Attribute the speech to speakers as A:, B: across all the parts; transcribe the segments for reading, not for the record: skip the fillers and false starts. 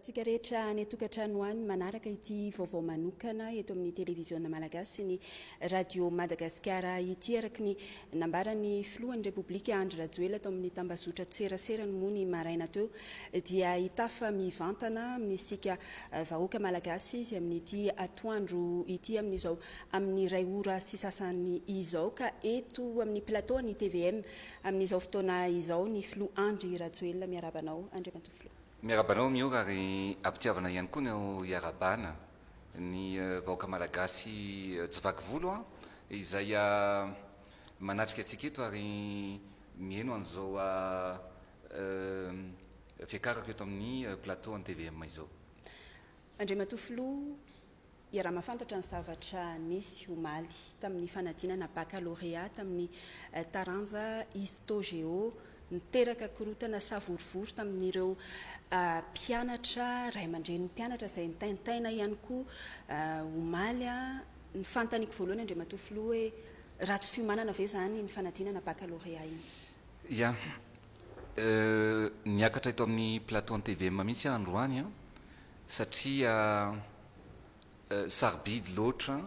A: Antsika rehetra any tokantrano any manaraka ity vaovao manokana eto amin'ny télévision malagasy ny radio Madagasikara ity araky ny nambarany filohan'ny Repoblika Andry Rajoelina tao amin'ny tambazotra tserasera no moa ny maraina teo dia hitafa mivantana amin'ny sika vahoaka malagasy izy amin'ity atoandro ity amin'izao amin'ny ray ora sy sasany izao ka eto amin'ny plateau ny TVM amin'izao fotoana izao ny filoha Andry Rajoelina miarabanao Andry Mantofilo.
B: Miarabanao miora ary ampitiavana ihany koa no iarabana ny vahoaka malagasy tsy vaky volo izay manatrika antsika eto ary mieno an'izao fiakarako eto amin'ny plateau ny TVM izao.
A: Andry Mantofilo, iaraha mahafantatra ny zavatra nisy omaly tamin'ny fanadinana baccalauréat tamin'ny taranja histogéo niteraka korotana savorivory tamin'ireo mpianatra ray aman-dren'ny mpianatra izay nitaintaina ihany koa omaly ny fantaniko voalohany Andry Mantofilo hoe ratsy fiomanana ve zany ny fanadinana baccalauréat iny?
B: Ya, niakatra eto amin'ny plateau ny TVM mihitsy androany satria sarobidy loatra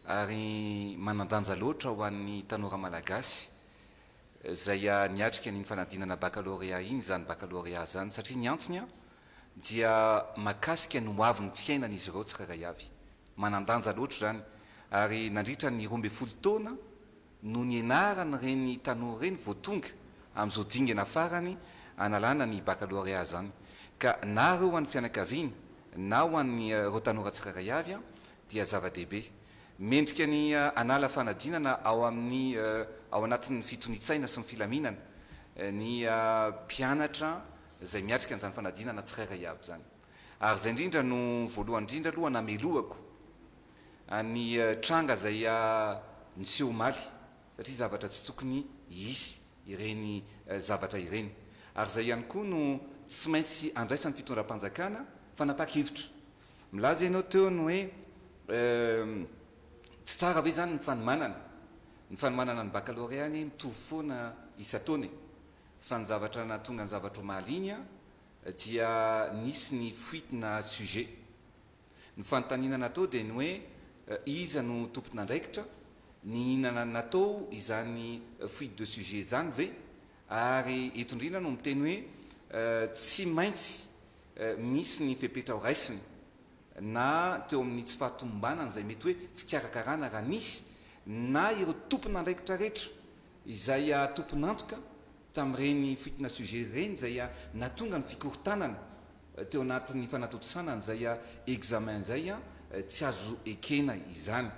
B: ary manandanja loatra ho an'ny tanora malagasy zay niatrika ny fanadinana baccalauréat iny zany baccalauréat zany satria ny antony dia makasika ny hoavy ny fiainana izy ireo tsirairay avy manandanja loatra zany ary nandritra ny 12 taona no nianarana reny tanora reny voatonga amin'izao dingana farany analana ny baccalauréat zany ka na reo an'ny fianakaviana na ho an'ny reo tanora tsirairay avy dia zava-dehibe mendrika ny anala fanadinana ao amin'ny ao anatin'ny fitonitsaina sy ny filaminana ny mpianatra zay miatrika an'izany fanadinana tsirairay avy zany ary zay indrindra no voalohany indrindra aloha namelohako any tranga zay niseho omaly satria zavatra tsy tokony hisy ireny zavatra ireny ary zay ihany koa no tsy maintsy andraisan'ny fitondram-panjakana fanapaka-hevitra milaza ianao teo no hoe tsy tsara ve zany ny fanomanana ny baccalauréat ny mitovy foana isa-taona fa ny zavatra natonga ny zavatra omaly iny dia nisy ny fuitina sujet ny fanotaninana atao dia ny hoe iza no tompon'andraikitra ny inana natao izany fuite de sujet zany ve ary eto indrindra no miteny hoe tsy maintsy misy ny fepetra ho raisiny na teo amin'ny tsy fahatombanana zay mety hoe fikarakarana raha nisy na ireo tompon'andraikitra rehetra izay tompon'antoka tamin'ireny fuitina sujet reny zay natonga ny fikorontanana teo anatin'ny fanatontosana zay examen zay tsy azo ekena izany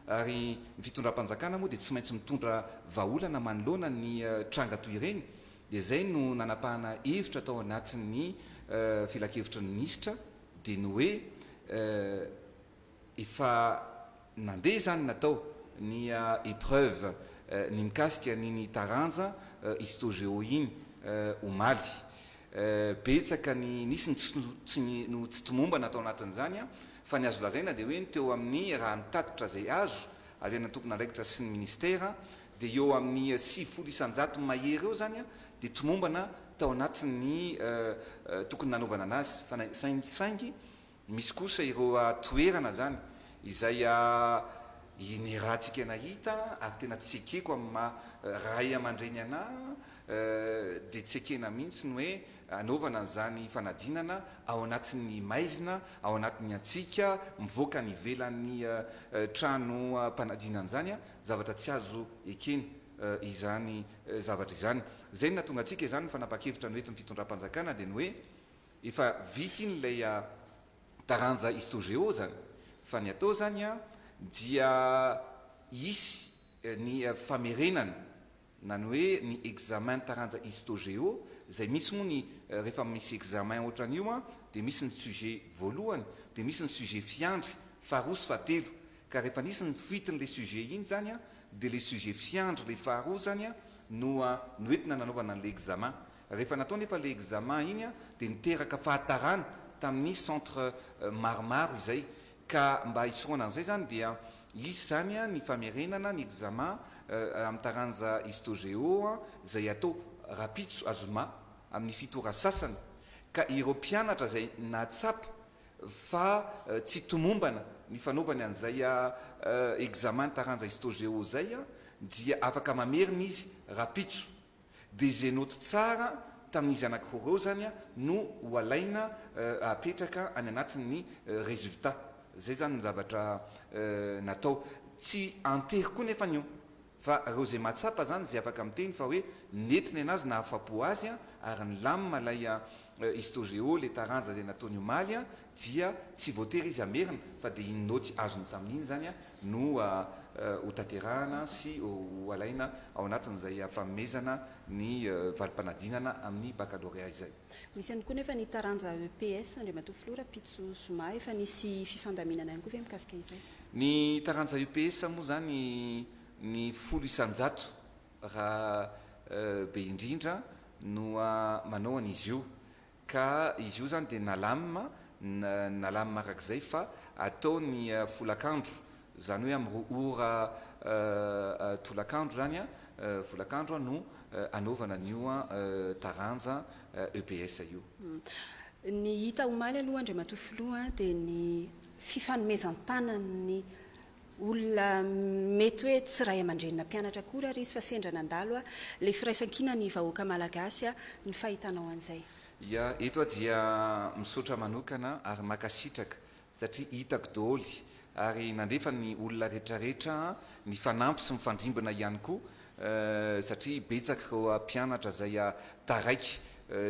B: ary ny fitondram-panjakana moa dia tsy maintsy mitondra vahaolana manoloana ny tranga toy ireny dia zay no nanapahana hevitra tao anatin'ny filakevitra ny minisitra dia ny hoe efa nandeha zany natao ny épreuve ny mikasika ny taranja histogéo iny omaly betsaka ny nisy no tsy tomombana tao anatin'izany fa ny azo lazaina dia hoe teo amin'ny raha nitatitra zay azo avy ana tompon'andraikitra sy ny ministera dia eo amin'ny 700 mahery eo zany dia tomombana tao anatin'ny tokony nanaovana anazy fa saingisaingy misy kosa ireo toerana zany izay inerahantsika nahita ary tena tsy ekeko amin'ny ray aman-dreny ana dia tsy ekena mihitsy ny hoe anaovana an'izany fanadinana ao anatin'ny maizina ao anatin'ny atsika mivoaka ny ivelan'ny trano mpanadinana zany zavatra tsy azo ekena izany zavatra izany zay no natonga antsika izany fanapakevitra no etin'ny fitondram-panjakana dia ny hoe efa vity iny lay taranja histogéo zany fa ny atao zany dia isy ny famerenana na ny hoe ny examen taranja histogéo zay misy moa ny rehefa misy examen ohatran'io dia misy ny sujet voalohany dia misy ny sujet fiandry faharoa sy fahatelo ka rehefa nisy ny fuitin'le sujet iny zany dia le sujet fiandry le faharoa zany no entina nanaovana n'le examen rehefa natao nefa le examen iny dia niteraka fahatarana tamin'ny centre maromaro izay ka mba hisoroana an'izay zany dia isy zany ny famerenana ny examen amin'ny taranja histogéo zay atao rapitso azoma amin'ny fitora sasany ka ireo mpianatra zay natsapa fa tsy tomombana ny fanaovany an'izay examen taranja histogeo zay dia afaka mamerina izy rapitso de zay noty tsara tamin'izy anankireo zany no ho alaina apetraka any anatin'ny résultat zay zany ny zavatra natao tsy antery koa nefa nio fa reo zay matsapa zany zay afaka miteny fa hoe netiny anazy na afapo azy ary ny lamina lay histogeo le taranja zay nataony omaly dia tsy voatery izy amerina fa de iny noty azony tamin'iny zany no ho tanterahana sy ho alaina ao anatin'izay fanomezana ny valim-panadinana amin'ny baccalauréat izay.
A: Misy ihany koa nefa ny taranja EPS Andriamatoa Filora Pitso Soma efa nisy fifandaminana ihany koa ve mikasika izay?
B: Ny taranja EPS moa zany ny 100 raha be indrindra no manao an'izy io ka izy io zany de nalamina arak'izay fa atao ny folakandro zany hoe amin'ny ora tolakandro zany folakandro no anaovana an'io taranja EPS io.
A: Ny hita omaly aloha Andriamatoa Filoha dia ny fifanomezan-tanany olona mety hoe tsy ray aman-drenina mpianatra akory ary izy fa sendra nandalo le firaisan-kina ny vahoaka malagasy ny fahitanao an'izay.
B: Ya eto dia misaotra manokana ary makasitraka satria hitako daholo ary nandefa ny olona rehetrarehetra ny fanampy sy mifandrimbana ihany koa satria betsaka reo mpianatra zay taraiky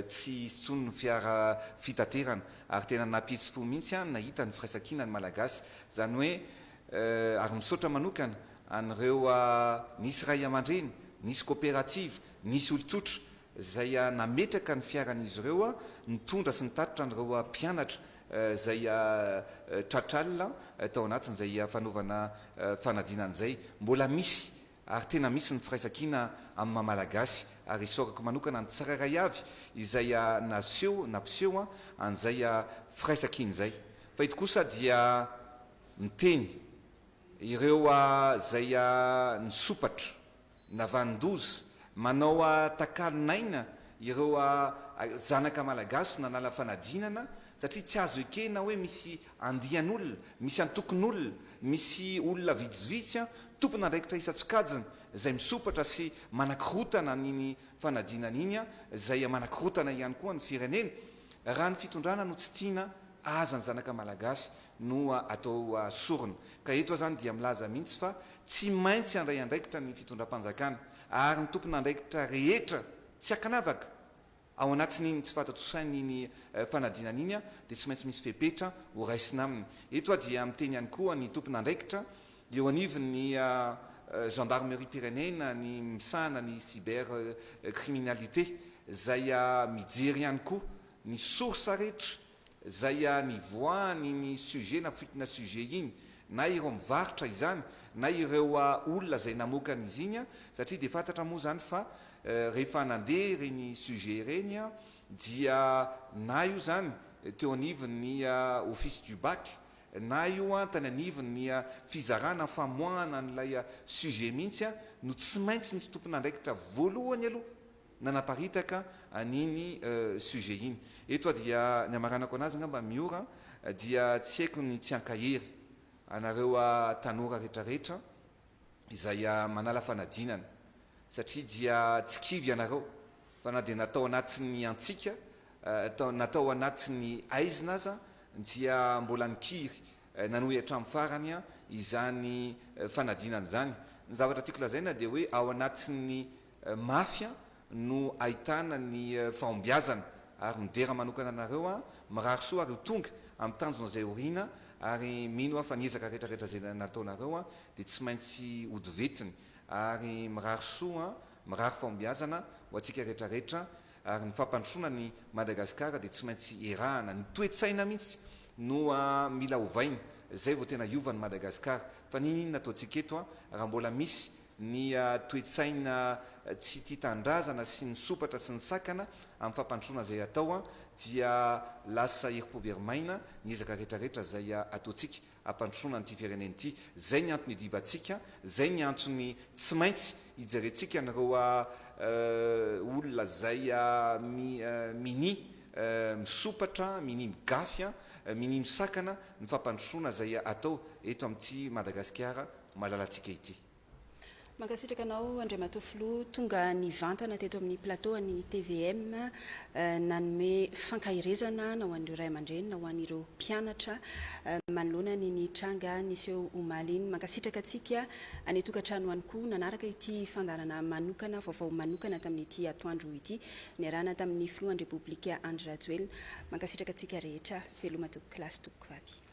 B: tsy tsony ny fiara fitaterana ary tena napitsim-po mihitsy nahita ny firaisan-kina ny malagasy zany hoe ary misaotra manokana an'ireo nisy ray aman-dreny, nisy coopérative, nisy olon-tsotra zay nametraka ny fiaran'izy ireo nitondra sy nitatitra an'ireo mpianatra zay tratralina tao anatin'izay fanaovana fanadinan'izay mbola misy ary tena misy ny firaisan-kina amin'ny mamalagasy ary isaorako manokana ny tsiraray avy izay napiseho an'izay firaisan-kina izay fa ito kosa dia miteny ireo zay nisopatra navandoza manao takalonaina ireo zanaka malagasy nanala fanadinana satria tsy azo ekena hoe misy andian'olona, misy antokon'olona, misy olona vitsivitsy tompona andraikitra isatsokajiny zay misopatra sy manankirotana niny fanadinana iny zay manankirotana ihany koa ny firenena raha ny fitondrana no tsy tiana aza ny zanaka malagasy no atao sorona ka eto zany dia milaza mihitsy fa tsy maintsy andray andraikitra ny fitondram-panjakana ary ny tompona andraikitra rehetra tsy akanavaka ao anatin'iny tsy fatatsosainy iny fanadinana iny dia tsy maintsy misy fepetra ho raisina aminy. Eto dia miteny ihany koa ny tompona andraikitra eo anivon'ny gendarmerie pyrénéenne ny misahana ny cyber criminalité zay mijery ihany koa ny source rehetra zay nivoahany ny sujet na fitina sujet iny na ireo mivarotra izany na ireo olona zay namokana izy iny satria dia fantatra moa zany fa rehefa nandeha reny sujet reny dia na io zany teo anivon'ny office du bac na io tany anivon'ny fizarana famoahana n'ilay sujet mihitsy no tsy maintsy nisy tompona andraikitra voalohany aloha nanaparitaka an'iny sujet iny. Eto dia ny amaranako anazy ngamba miora dia tsy haiko ny tsy ankahery anareo tanora rehetrarehetra izay manala fanadinana satria dia tsy kivy ianareo fa na dia natao anatin'ny antsika natao anatin'ny aizina aza dia mbola nikiry nanohy hatramin'ny farany izany fanadinana zany. Ny zavatra tiako lazaina dia hoe ao anatin'ny mafia no ahitana ny fahombiazana ary midera manokana anareo mirary soa ary ho tonga amin'ny tanjona zay orina ary mino fa niezaka rehetrarehetra zay nataonareo dia tsy maintsy odivetiny ary mirary soa mirary fahombiazana ho atsika rehetrarehetra ary ny fampandrosoana ny Madagasikara dia tsy maintsy erahana ny toe-tsaina mihitsy no mila hovaina zay vao tena iovan'ny Madagasikara fa ninona ataontsika eto raha mbola misy ny toe-tsaina tsy tia tandrazana sy ny sopatra sy ny sakana amin'ny fampandrosoana zay atao dia lasa herim-po-verimaina niezaka rehetrarehetra zay ataontsika ampandrosoana nyity firenena ity zay ny antony divantsika zay ny antony tsy maintsy hijerentsika n'ireo olona zay mini misopatra minimy gafy minimy sakana ny fampandrosoana zay atao eto amin'ity Madagasikara malalatsika ity.
A: Mankasitraka anao Andriamatofilo tonga nivantana teto amin'ny plateau ny TVM nanome fankahirezana na ho an'ireo ray aman-dreny na ho an'ireo mpianatra manoloana ny tranga niseho omaly iny. Mankasitraka atsika any tokantrano ihany koa nanaraka ity fandarana manokana vaovao manokana tamin'ity atoandro ity niarahana tamin'ny filohan'ny Repoblika Andry Rajoelina. Mankasitraka atsika rehetra veloma toko klasy toko vavy.